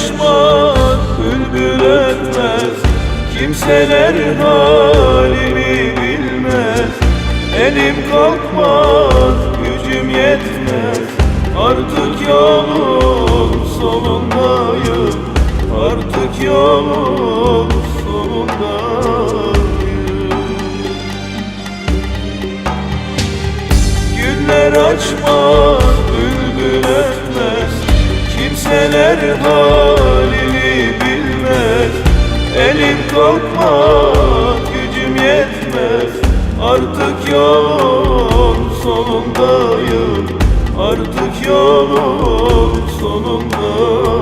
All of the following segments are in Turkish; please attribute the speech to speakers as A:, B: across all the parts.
A: açmaz, bülbül ötmez, kimseler halimi bilmez. Elim kalkmaz, gücüm yetmez, artık yolun sonundayım, artık yolun sonundayım. Güller açmaz, bülbül ötmez, kimseler halimi bilmez. Elim kalkmaz, gücüm yetmez, artık yolun sonundayım, artık yolun sonundayım.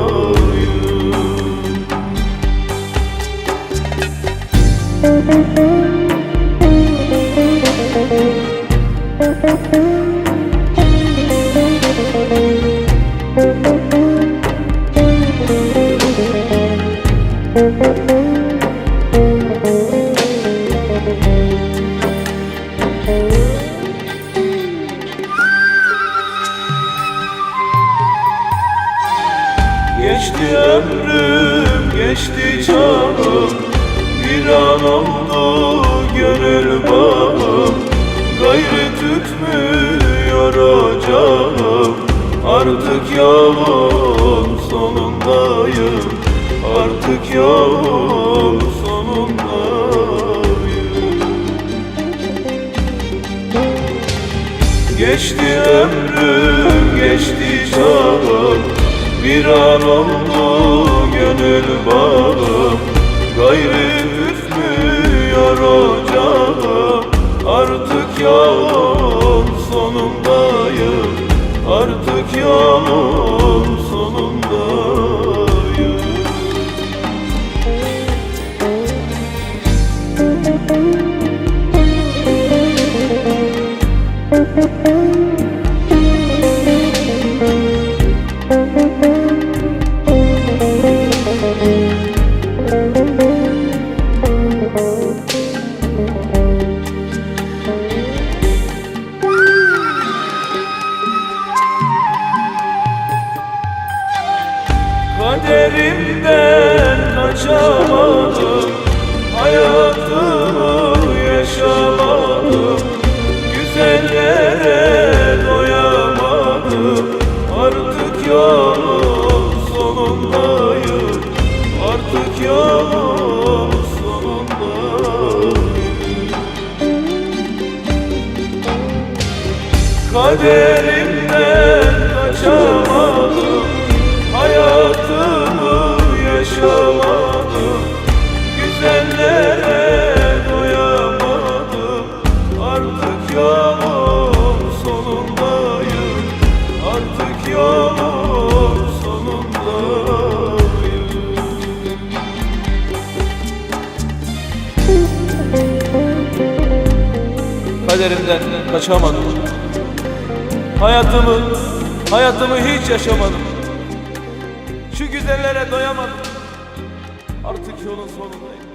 A: Geçti ömrüm, geçti çağım, bir an oldu gönül bağım. Gayrı tütmüyor ocağım, artık yolun sonundayım, artık yolun sonundayım. Geçti ömrüm, geçti çağım, bir an oldu gönül bağım. Gayrı tütmüyor ocağım, artık yolun sonundayım, artık yolun sonundayım. Kaderimden kaçamadım, hayatımı yaşamadım. Güzellere doyamadım, artık yolun sonundayım, artık yolun sonundayım. Kaderimden kaçamadım, hayatımı yaşamadım. Güzellere doyamadım, artık yolun sonundayım, artık yolun sonundayım. Kaderimden kaçamadım, hayatımı hiç yaşamadım. Şu güzellere doyamadım, artık yolun sonundayım.